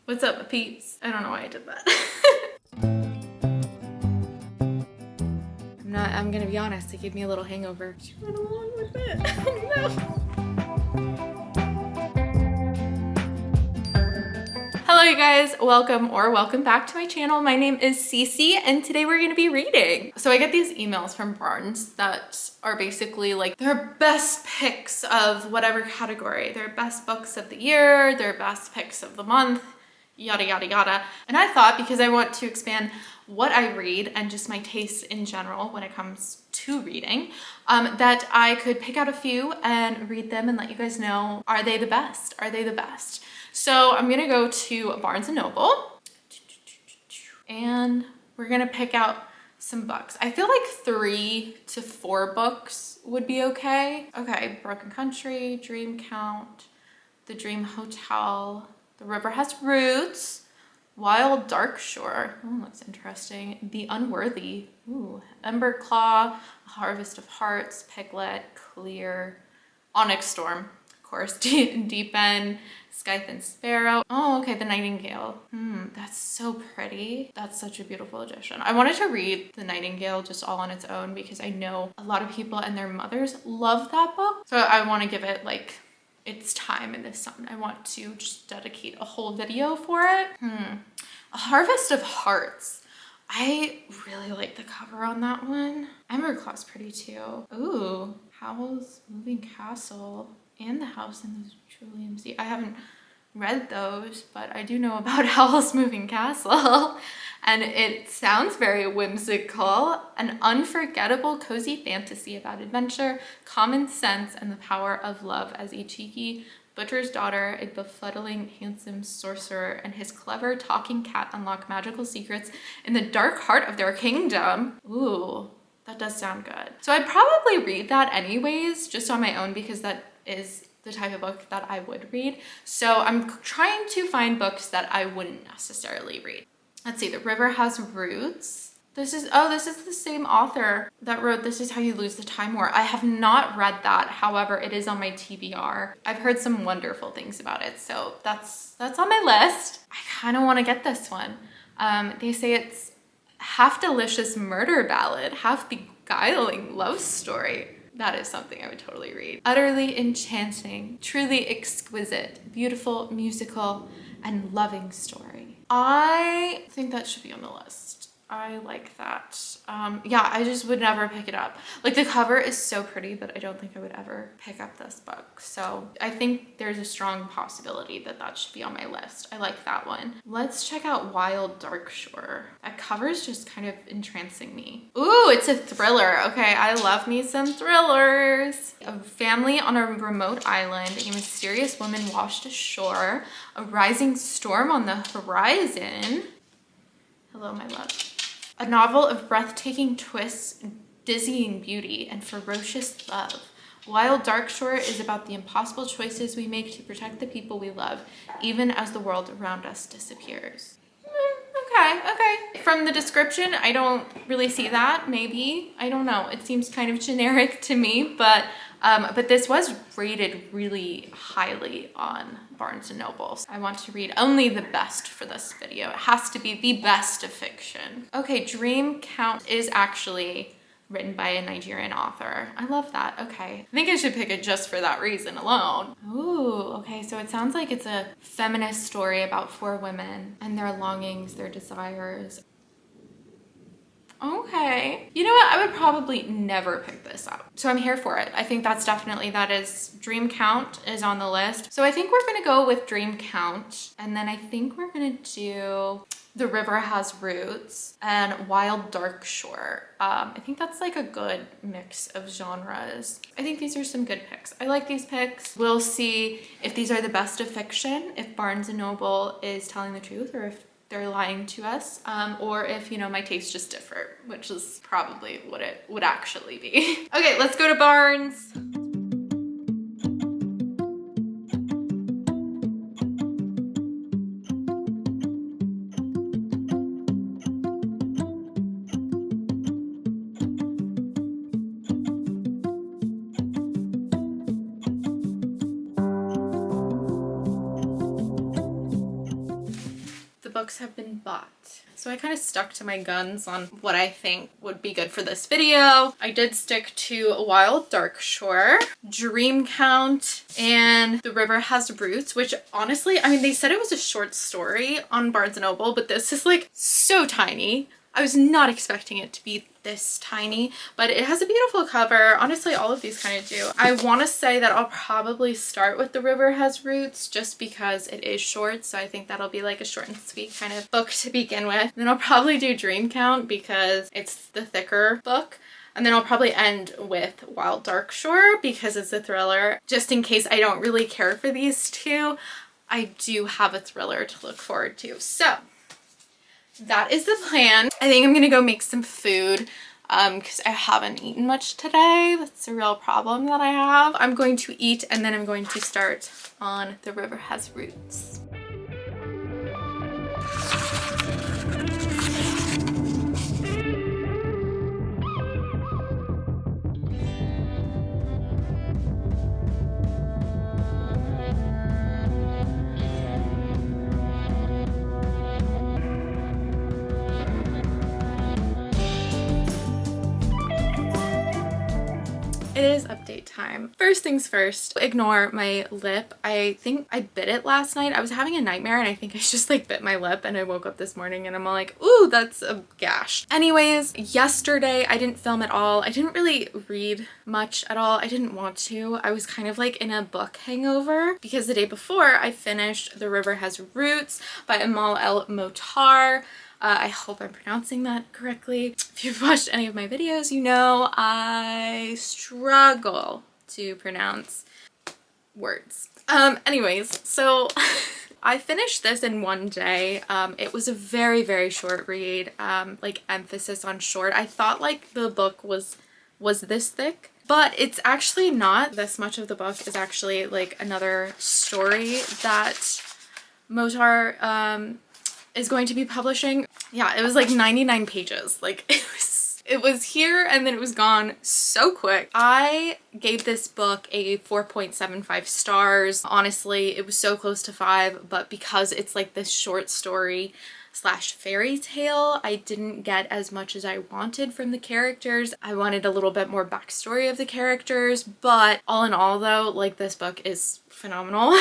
What's up, peeps? I don't know why I did that. I'm gonna be honest, it gave me a little hangover. She went along with it. Oh no. Hello you guys, welcome back to my channel. My name is Cece and today we're gonna be reading. So I get these emails from Barnes that are basically like their best picks of whatever category, their best books of the year, their best picks of the month, yada yada yada. And I thought, because I want to expand what I read and just my taste in general when it comes to reading, that I could pick out a few and read them and let you guys know, are they the best? Are they the best? So I'm gonna go to Barnes & Noble and we're gonna pick out some books. I feel like 3 to 4 books would be okay. Okay, Broken Country, Dream Count, The Dream Hotel, The River Has Roots, Wild Dark Shore, oh, that's interesting. The Unworthy, ooh, Ember Claw, Harvest of Hearts, Piglet, Clear, Onyx Storm, of course, Deep End, Scythe and Sparrow. Oh, okay, The Nightingale. That's so pretty. That's such a beautiful edition. I wanted to read The Nightingale just all on its own because I know a lot of people and their mothers love that book. So I want to give it like its time in the sun. I want to just dedicate a whole video for it. A Harvest of Hearts. I really like the cover on that one. Ember Claw's pretty too. Ooh, Howl's Moving Castle and The House in the Trillium Sea. I haven't read those, but I do know about Howl's Moving Castle. And it sounds very whimsical. An unforgettable cozy fantasy about adventure, common sense, and the power of love as a cheeky butcher's daughter, a befuddling handsome sorcerer, and his clever talking cat unlock magical secrets in the dark heart of their kingdom. Ooh, that does sound good. So I'd probably read that anyways, just on my own, because that is the type of book that I would read. So I'm trying to find books that I wouldn't necessarily read. Let's see, The River Has Roots. This is the same author that wrote This Is How You Lose the Time War. I have not read that. However, it is on my TBR. I've heard some wonderful things about it. So that's on my list. I kind of want to get this one. They say it's half delicious murder ballad, half beguiling love story. That is something I would totally read. Utterly enchanting, truly exquisite, beautiful, musical, and loving story. I think that should be on the list. I like that. Yeah, I just would never pick it up. Like, the cover is so pretty that I don't think I would ever pick up this book. So I think there's a strong possibility that that should be on my list. I like that one. Let's check out Wild Dark Shore. That cover is just kind of entrancing me. Ooh, it's a thriller. Okay, I love me some thrillers. A family on a remote island, a mysterious woman washed ashore, a rising storm on the horizon. Hello, my love. A novel of breathtaking twists, dizzying beauty, and ferocious love. Wild Dark Shore is about the impossible choices we make to protect the people we love, even as the world around us disappears. Okay. From the description, I don't really see that, maybe. I don't know. It seems kind of generic to me, but this was rated really highly on Barnes & Noble. I want to read only the best for this video. It has to be the best of fiction. Okay, Dream Count is actually written by a Nigerian author. I love that. Okay. I think I should pick it just for that reason alone. Ooh, okay. So it sounds like it's a feminist story about 4 women and their longings, their desires. Okay. You know what? I would probably never pick this up. So I'm here for it. I think that is Dream Count is on the list. So I think we're going to go with Dream Count. And then I think we're going to do The River Has Roots and Wild Dark Shore. I think that's like a good mix of genres. I think these are some good picks. I like these picks. We'll see if these are the best of fiction, if Barnes & Noble is telling the truth, or if they're lying to us, or if, you know, my tastes just differ, which is probably what it would actually be. Okay, let's go to Barnes. books have been bought. So I kind of stuck to my guns on what I think would be good for this video. I did stick to Wild Darkshore, Dream Count, and The River Has Roots, which honestly, I mean, they said it was a short story on Barnes & Noble, but this is like so tiny. I was not expecting it to be this tiny, but it has a beautiful cover. Honestly, all of these kind of do. I want to say that I'll probably start with The River Has Roots just because it is short, so I think that'll be like a short and sweet kind of book to begin with. Then I'll probably do Dream Count because it's the thicker book. And then I'll probably end with Wild Darkshore because it's a thriller. Just in case I don't really care for these two, I do have a thriller to look forward to. So that is the plan. I think I'm gonna go make some food because I haven't eaten much today. That's a real problem that I have. I'm going to eat and then I'm going to start on The River Has Roots. It is update time. First things first, ignore my lip. I think I bit it last night. I was having a nightmare and I think I just like bit my lip and I woke up this morning and I'm all like, ooh, that's a gash. Anyways, yesterday I didn't film at all. I didn't really read much at all. I didn't want to. I was kind of like in a book hangover because the day before I finished The River Has Roots by Amal El Motar. I hope I'm pronouncing that correctly. If you've watched any of my videos, you know I struggle to pronounce words. Anyways, so I finished this in one day. It was a very, very short read, like emphasis on short. I thought like the book was this thick, but it's actually not. This much of the book is actually like another story that Motar is going to be publishing. Yeah, it was like 99 pages. Like it was here and then it was gone so quick. I gave this book a 4.75 stars. Honestly, it was so close to 5, but because it's like this short story slash fairy tale, I didn't get as much as I wanted from the characters. I wanted a little bit more backstory of the characters, but all in all though, like this book is phenomenal.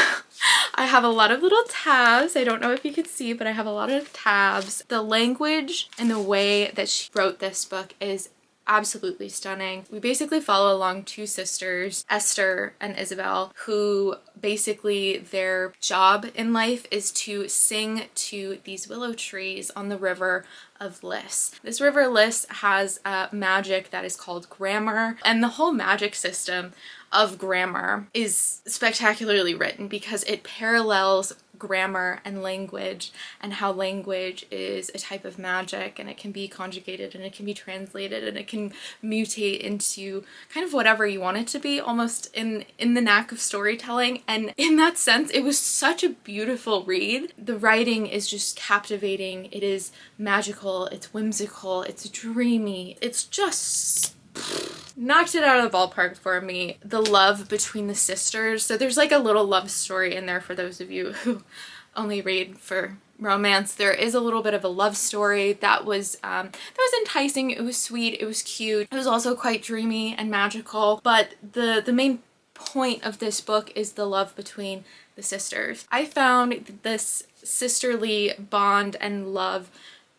I have a lot of little tabs. I don't know if you could see, but I have a lot of tabs. The language and the way that she wrote this book is absolutely stunning. We basically follow along two sisters, Esther and Isabel, who basically their job in life is to sing to these willow trees on the river of Liss. This river Liss has magic that is called grammar, and the whole magic system of grammar is spectacularly written because it parallels grammar and language, and how language is a type of magic and it can be conjugated and it can be translated and it can mutate into kind of whatever you want it to be, almost in the knack of storytelling. And in that sense, it was such a beautiful read. The writing is just captivating. It is magical, it's whimsical, it's dreamy, it's just knocked it out of the ballpark for me. The love between the sisters. So there's like a little love story in there for those of you who only read for romance. There is a little bit of a love story that was enticing. It was sweet. It was cute. It was also quite dreamy and magical. But the main point of this book is the love between the sisters. I found this sisterly bond and love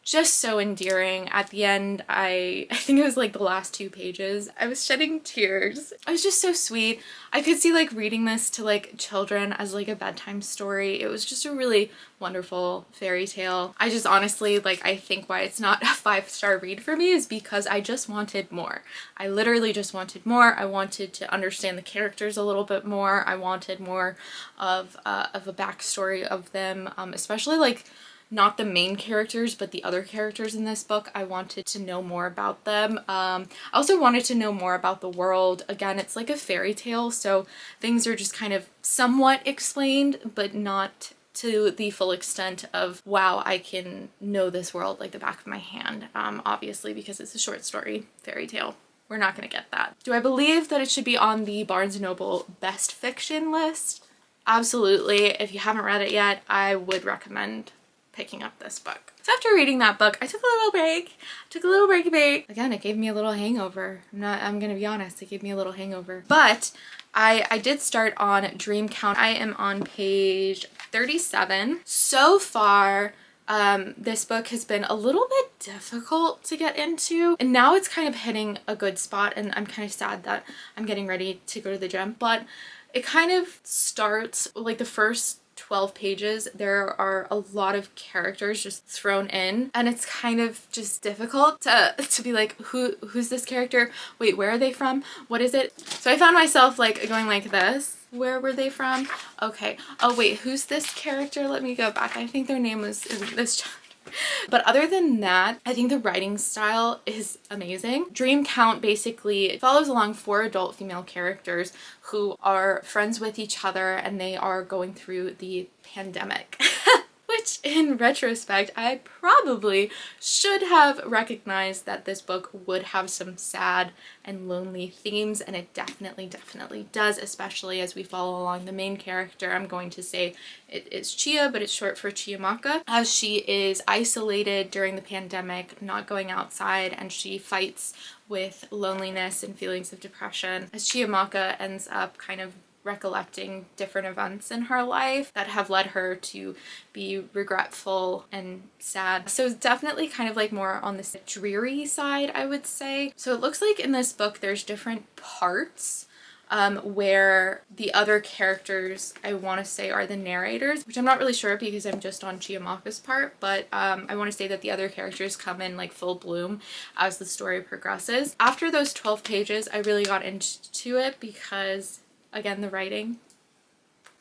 just so endearing. At the end, I think it was like the last 2 pages, I was shedding tears. It was just so sweet. I could see like reading this to like children as like a bedtime story. It was just a really wonderful fairy tale. I just honestly, like, I think why it's not a 5-star read for me is because I just wanted more. I literally just wanted more. I wanted to understand the characters a little bit more. I wanted more of a backstory of them, especially like not the main characters, but the other characters in this book. I wanted to know more about them. I also wanted to know more about the world. Again, it's like a fairy tale, so things are just kind of somewhat explained, but not to the full extent of, wow, I can know this world like the back of my hand. Obviously, because it's a short story fairy tale, we're not gonna get that. Do I believe that it should be on the Barnes & Noble best fiction list? Absolutely. If you haven't read it yet, I would recommend picking up this book. So after reading that book, I took a little break. Again, it gave me a little hangover. I'm gonna be honest, it gave me a little hangover. But I did start on Dream Count. I am on page 37. So far, this book has been a little bit difficult to get into, and now it's kind of hitting a good spot, and I'm kind of sad that I'm getting ready to go to the gym, but it kind of starts like the first 12 pages. There are a lot of characters just thrown in, and it's kind of just difficult to be like, who's this character? Wait, where are they from? What is it? So I found myself like going like this. Where were they from? Okay. Oh wait, who's this character? Let me go back. I think their name was in this chapter. But other than that, I think the writing style is amazing. Dream Count basically follows along 4 adult female characters who are friends with each other, and they are going through the pandemic. Which in retrospect, I probably should have recognized that this book would have some sad and lonely themes, and it definitely does, especially as we follow along the main character. I'm going to say it is Chia, but it's short for Chiamaka, as she is isolated during the pandemic, not going outside, and she fights with loneliness and feelings of depression, as Chiamaka ends up kind of recollecting different events in her life that have led her to be regretful and sad. So it's definitely kind of like more on this dreary side, I would say. So it looks like in this book there's different parts where the other characters, I want to say, are the narrators, which I'm not really sure because I'm just on Chiamaka's part, but I want to say that the other characters come in like full bloom as the story progresses. After those 12 pages, I really got into it because, again, the writing.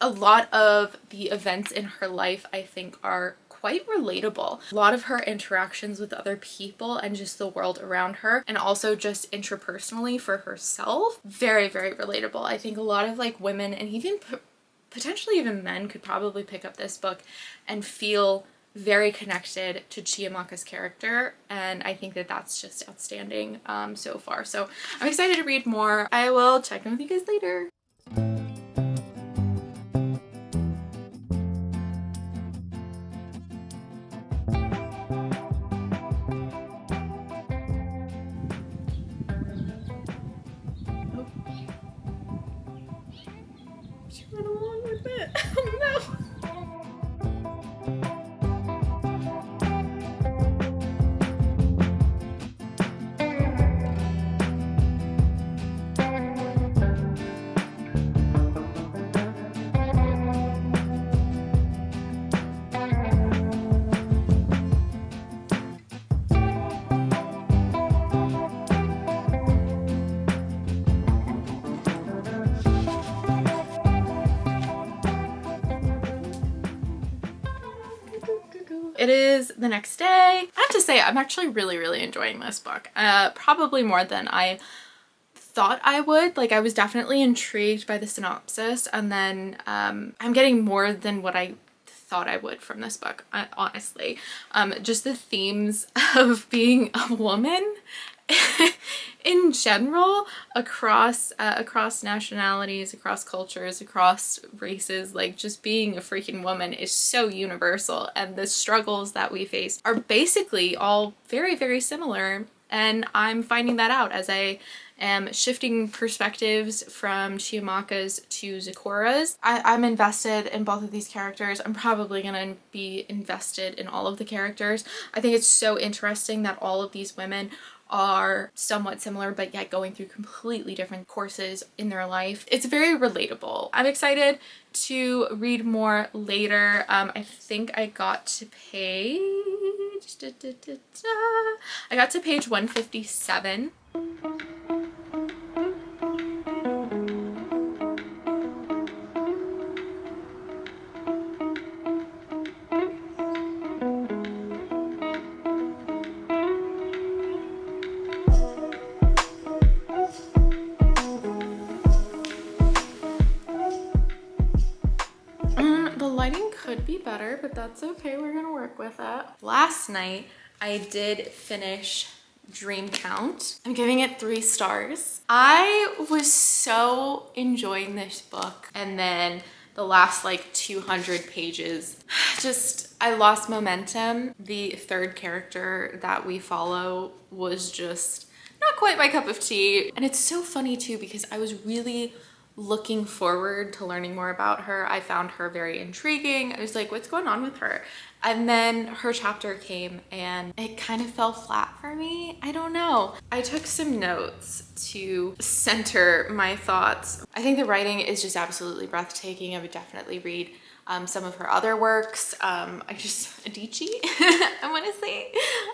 A lot of the events in her life, I think, are quite relatable. A lot of her interactions with other people and just the world around her, and also just intrapersonally for herself, very relatable. I think a lot of like women and even potentially even men could probably pick up this book and feel very connected to Chiamaka's character, and I think that that's just outstanding so far. So I'm excited to read more. I will check in with you guys later. She went along with it. Oh no. It is the next day. I have to say, I'm actually really enjoying this book. Probably more than I thought I would. Like, I was definitely intrigued by the synopsis, and then I'm getting more than what I thought I would from this book, honestly. Just the themes of being a woman in general, across nationalities, across cultures, across races, like just being a freaking woman is so universal, and the struggles that we face are basically all very similar, and I'm finding that out as I am shifting perspectives from Chiamaka's to Zeccora's. I'm invested in both of these characters. I'm probably gonna be invested in all of the characters. I think it's so interesting that all of these women are somewhat similar but yet going through completely different courses in their life. It's very relatable. I'm excited to read more later. I think I got to page... I got to page 157. Could be better, but that's okay. We're gonna work with it. Last night, I did finish Dream Count. I'm giving it 3 stars. I was so enjoying this book, and then the last like 200 pages, just I lost momentum. The third character that we follow was just not quite my cup of tea. And it's so funny too, because I was really looking forward to learning more about her. I found her very intriguing. I was like, what's going on with her? And then her chapter came and it kind of fell flat for me. I don't know. I took some notes to center my thoughts. I think the writing is just absolutely breathtaking. I would definitely read some of her other works. Adichie, I want to say.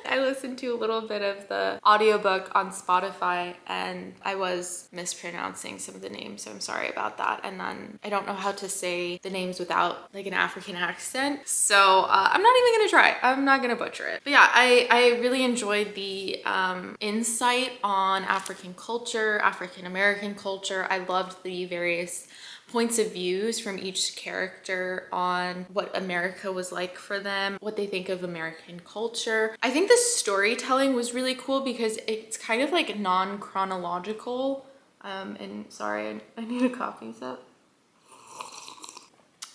I listened to a little bit of the audiobook on Spotify and I was mispronouncing some of the names, so I'm sorry about that. And then I don't know how to say the names without like an African accent, so I'm not even gonna try. I'm not gonna butcher it. But yeah, I really enjoyed the insight on African culture, African American culture. I loved the various points of views from each character on what America was like for them, what they think of American culture. I think the storytelling was really cool because it's kind of like non-chronological. And sorry, I need a coffee sip.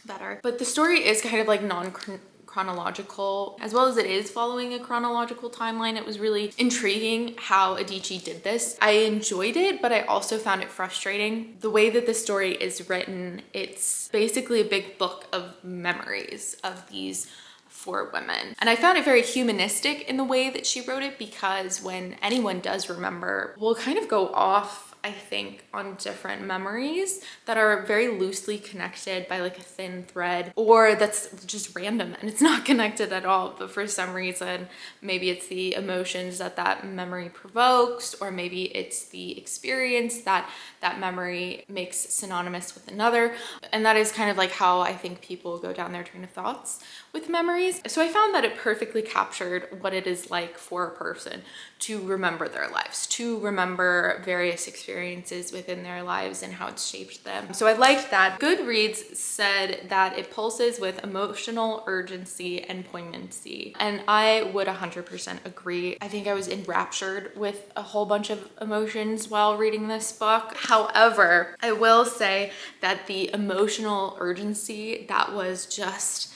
Better. But the story is kind of like non-chronological, as well as it is following a chronological timeline. It was really intriguing how Adichie did this. I enjoyed it, but I also found it frustrating. The way that the story is written, it's basically a big book of memories of these 4 women. And I found it very humanistic in the way that she wrote it, because when anyone does remember, we'll kind of go off, I think, on different memories that are very loosely connected by like a thin thread, or that's just random and it's not connected at all. But for some reason, maybe it's the emotions that that memory provokes, or maybe it's the experience that that memory makes synonymous with another. And that is kind of like how I think people go down their train of thoughts with memories. So I found that it perfectly captured what it is like for a person to remember their lives, to remember various experiences within their lives and how it's shaped them. So I liked that. Goodreads said that it pulses with emotional urgency and poignancy. And I would 100% agree. I think I was enraptured with a whole bunch of emotions while reading this book. However, I will say that the emotional urgency that was just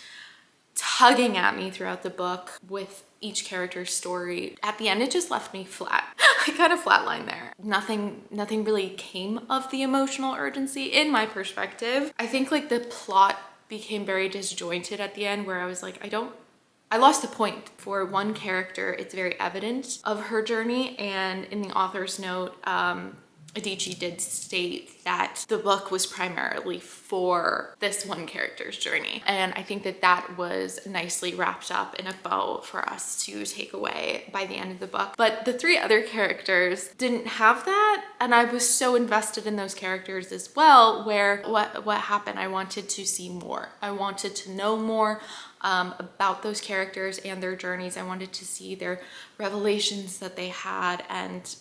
tugging at me throughout the book with each character's story, at the end it just left me flat. I kind of flatlined there. Nothing really came of the emotional urgency in my perspective. I think like the plot became very disjointed at the end, where I was like, I lost the point. For one character, it's very evident of her journey, and in the author's note, Adichie did state that the book was primarily for this one character's journey. And I think that that was nicely wrapped up in a bow for us to take away by the end of the book. But the 3 other characters didn't have that. And I was so invested in those characters as well, where what happened, I wanted to see more. I wanted to know more about those characters and their journeys. I wanted to see their revelations that they had, and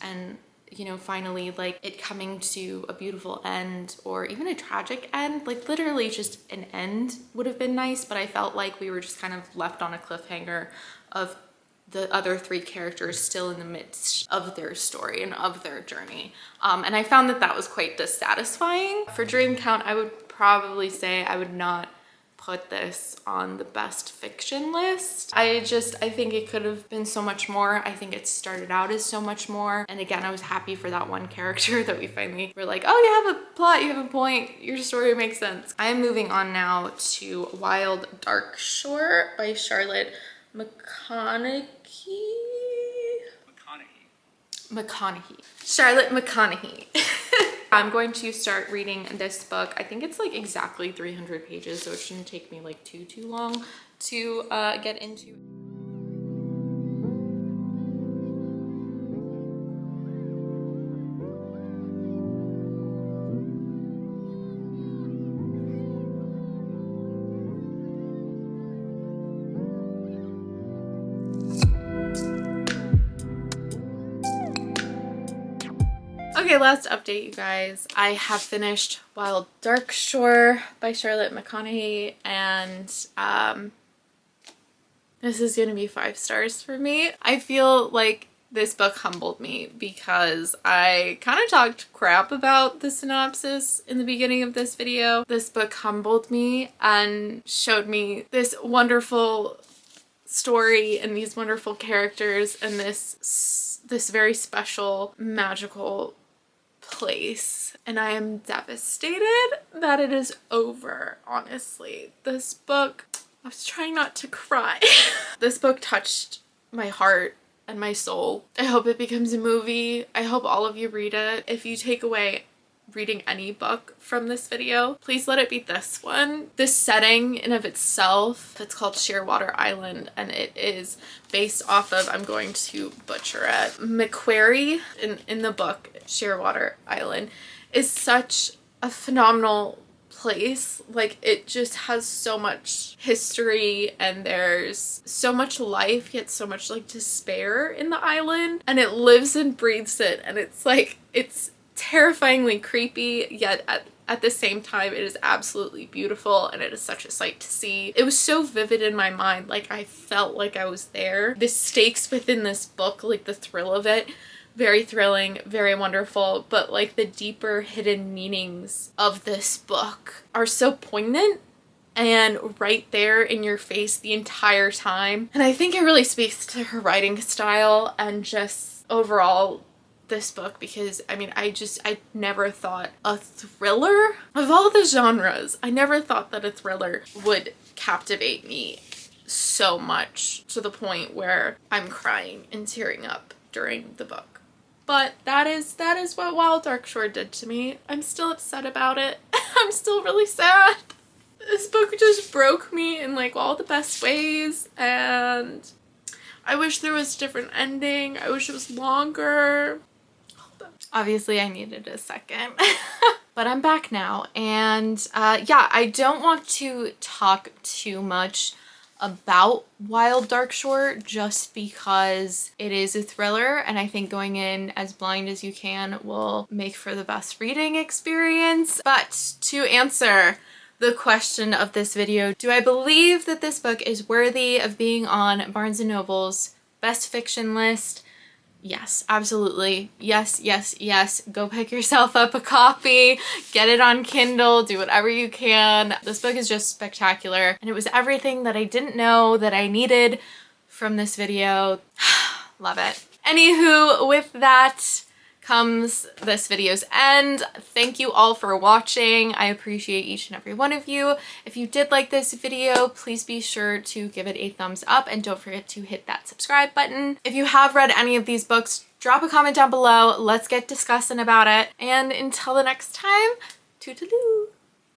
you know, finally like it coming to a beautiful end, or even a tragic end. Like literally just an end would have been nice, but I felt like we were just kind of left on a cliffhanger of the other 3 characters still in the midst of their story and of their journey. And I found that that was quite dissatisfying. For Dream Count, I would probably say I would not put this on the best fiction list. I think it could have been so much more. I think it started out as so much more. And again, I was happy for that one character that we finally were like, oh, you have a plot, you have a point, your story makes sense. I am moving on now to Wild Dark Shore by Charlotte McConaughey. Charlotte McConaughey. I'm going to start reading this book. I think it's like exactly 300 pages, so it shouldn't take me like too long to get into. Okay, last update, you guys. I have finished Wild Dark Shore by Charlotte McConaughey, and this is gonna be 5 stars for me. I feel like This book humbled me because I kind of talked crap about the synopsis in the beginning of this video. This book humbled me and showed me this wonderful story and these wonderful characters and this very special magical place, and I am devastated that it is over. Honestly, this book, I was trying not to cry. This book touched my heart and my soul. I hope it becomes a movie. I hope all of you read it. If you take away reading any book from this video, please let it be this one. This setting in of itself, it's called Shearwater Island, and it is based off of, I'm going to butcher it, Macquarie. In the book Shearwater Island is such a phenomenal place. Like, it just has so much history and there's so much life, yet so much like despair in the island, and it lives and breathes it, and it's like, it's terrifyingly creepy, yet at the same time it is absolutely beautiful, and it is such a sight to see. It was so vivid in my mind, like I felt like I was there. The stakes within this book, like the thrill of it, very thrilling, very wonderful, but like the deeper hidden meanings of this book are so poignant and right there in your face the entire time. And I think it really speaks to her writing style and just overall this book, because I mean, I never thought a thriller, of all the genres, I never thought that a thriller would captivate me so much to the point where I'm crying and tearing up during the book. But that is what Wild Darkshore did to me. I'm still upset about it. I'm still really sad. This book just broke me in like all the best ways, and I wish there was a different ending. I wish it was longer. Obviously I needed a second. But I'm back now, and yeah, I don't want to talk too much about Wild Darkshore just because it is a thriller, and I think going in as blind as you can will make for the best reading experience. But to answer the question of this video, do I believe that this book is worthy of being on Barnes & Noble's best fiction list? Yes, absolutely. Yes, yes, yes. Go pick yourself up a copy, get it on Kindle, do whatever you can. This book is just spectacular, and it was everything that I didn't know that I needed from this video. Love it. Anywho, with that comes this video's end. Thank you all for watching. I appreciate each and every one of you. If you did like this video, please be sure to give it a thumbs up, and don't forget to hit that subscribe button. If you have read any of these books, drop a comment down below. Let's get discussing about it. And until the next time, toodaloo.